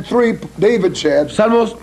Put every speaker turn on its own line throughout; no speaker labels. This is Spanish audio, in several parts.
3, David said,
Salmos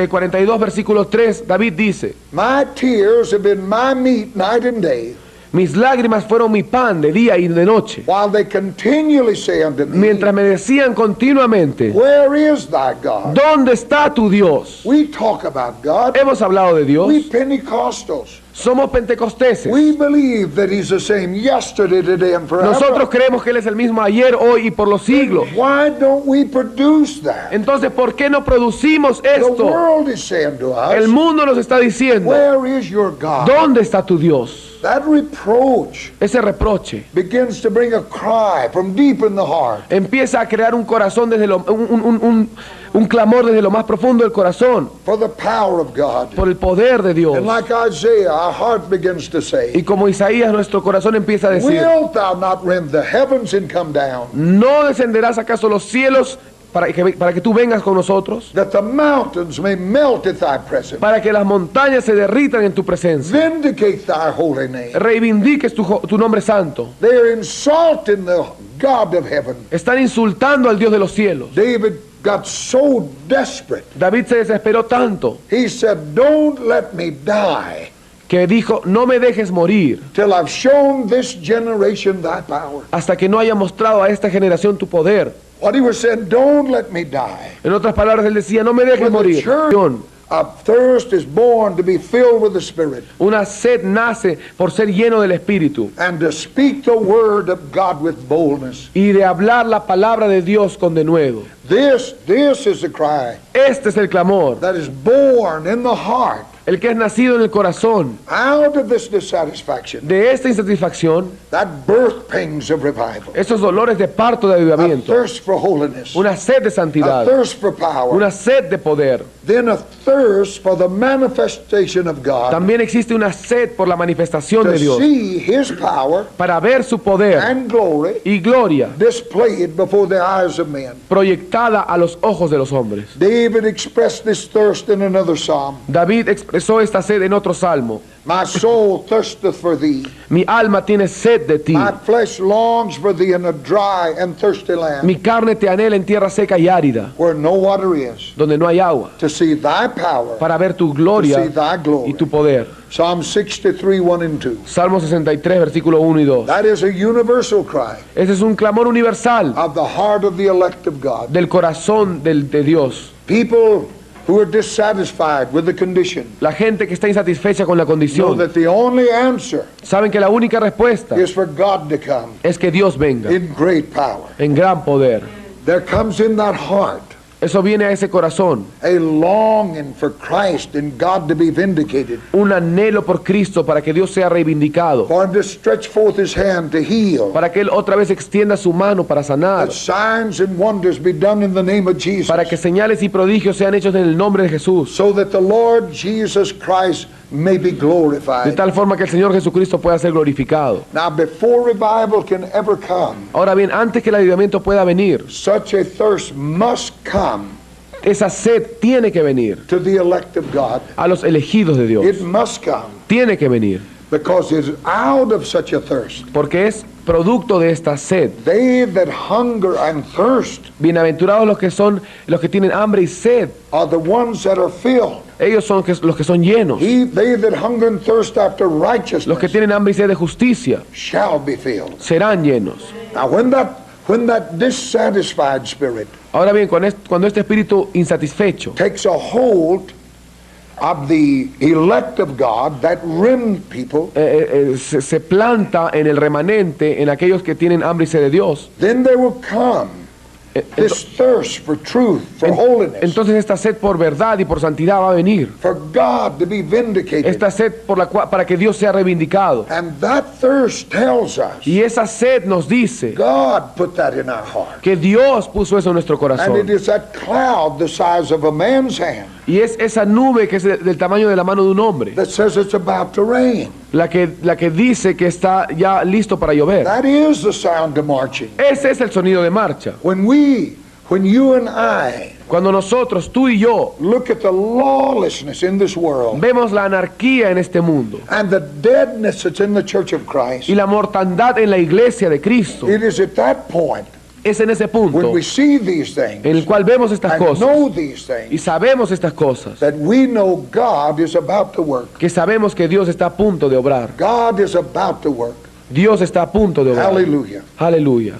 42, versículo 3, David dice:
My tears have been my meat night and day,
mis lágrimas fueron mi pan de día y de noche,
while they continually say unto me,
mientras me decían continuamente:
Where is thy God?
¿dónde está tu Dios?
We talk about God.
Hemos hablado de Dios,
We Pentecostals.
somos pentecosteses.
We believe that he's the same yesterday, today, and forever.
Nosotros creemos que Él es el mismo ayer, hoy y por los siglos.
Why don't we produce that?
Entonces, ¿por qué no producimos
The
esto?
world is saying to
El
us,
mundo nos está diciendo:
Where is your God?
¿dónde está tu Dios?
That reproach
Ese reproche
begins to bring a cry from deep in the heart.
empieza a crear un corazón desde un clamor desde lo más profundo del corazón
For the power of God.
por el poder de Dios.
And like Isaiah, our heart begins to
Y
say,
como Isaías, nuestro corazón empieza a decir:
Wilt thou not rend the heavens and come down,
¿no descenderás acaso los cielos para que tú vengas con nosotros?
that the mountains may melt at thy presence?
Para que las montañas se derritan en tu presencia.
Vindicate thy holy name.
Reivindiques tu nombre santo.
They are insulting the God of heaven.
Están insultando al Dios de los cielos.
David got so desperate.
David se desesperó tanto
He said, Don't let me die
que dijo: no me dejes morir
till I've shown this generation thy power.
hasta que no haya mostrado a esta generación tu poder.
What he was saying, don't let me die.
En otras palabras, él decía: no me dejes
When the
morir.
church of thirst is born to be filled with the Spirit
Una sed nace por ser lleno del Espíritu
and to speak the word of God with boldness.
y de hablar la palabra de Dios con denuedo.
This is the cry
Este es el clamor,
that is born in the heart.
el que es nacido en el corazón.
Out of this dissatisfaction,
De esta insatisfacción,
that birth pangs of revival,
esos dolores de parto de
a
avivamiento,
thirst for holiness,
una sed de
a
santidad,
thirst for power,
una sed de poder.
then a thirst for the manifestation of God,
También existe una sed por la manifestación
to
de Dios,
see His power
para ver su poder
and glory
y gloria
displayed before the eyes of men.
proyectada a los ojos de los hombres.
David expressed this thirst in another psalm.
David expresó esta sed en otro salmo:
My soul thirsteth for thee.
mi alma tiene sed de ti,
My flesh longs for thee in a dry and thirsty land,
mi carne te anhela en tierra seca y árida,
where no water is,
donde no hay agua,
to see thy power,
para ver tu
to
gloria
see thy
y
glory.
tu poder.
Psalm 63, 1 and 2.
Salmo 63, versículo 1 y 2.
That is a universal cry
Ese es un clamor universal
of the heart of the elect of God.
del corazón de Dios.
People who are dissatisfied with the condition
La gente que está insatisfecha con la
know
condición
that the only answer
saben que la única respuesta
is for God to come
es que Dios venga
in great power.
en gran poder.
There comes in that heart
Eso viene a ese corazón,
a longing for Christ and God to be vindicated,
un anhelo por Cristo para que Dios sea reivindicado,
for Him to stretch forth His hand to heal,
para que Él otra vez extienda su mano para sanar,
that signs and wonders be done in the name of Jesus,
para que señales y prodigios sean hechos en el nombre de Jesús,
so that the Lord Jesus Christ may be
de
glorified.
tal forma que el Señor Jesucristo pueda ser glorificado.
Now, before revival can ever come,
Ahora bien, antes que el avivamiento pueda venir,
such a thirst must come
esa sed tiene que venir
to the elect of God.
a los elegidos de Dios.
It must come
Tiene que venir,
because it's out of such a thirst.
porque es producto de esta sed.
They that hunger and thirst
Bienaventurados los que tienen hambre y sed.
are the ones that are filled.
Ellos son los que son llenos.
They that hunger and thirst after
Los que
righteousness
tienen hambre y sed de justicia
shall be filled.
serán llenos.
Now, when that dissatisfied spirit
Ahora bien, cuando este espíritu insatisfecho
takes a hold of the elect of God, that remnant people,
se planta en el remanente, en aquellos que tienen hambre y sed de Dios,
then there will come this thirst for truth, for holiness,
entonces esta sed por verdad y por santidad va a venir.
for God to be vindicated.
Esta sed para que Dios sea reivindicado.
And that thirst tells us
Y esa sed nos dice
God put that in our heart.
que Dios puso eso en nuestro
And
corazón.
it is that cloud the size of a man's hand
Y es esa nube que es del tamaño de la mano de un hombre,
that says it's about to rain.
la que dice que está ya listo para llover.
That is the sound of marching.
Ese es el sonido de marcha.
When you and I
Cuando nosotros, tú y yo,
look at the lawlessness in this world
vemos la anarquía en este mundo
and the deadness that's in the church of Christ,
y la mortandad en la iglesia de Cristo,
it is at that point
Es en ese
when
punto
we see these things
en el cual vemos estas
and
cosas
know these
y
things,
sabemos estas cosas,
that we know God is about to work.
que sabemos que Dios está a punto de obrar.
God is about to work.
Dios está a punto de obrar.
Hallelujah.
Aleluya.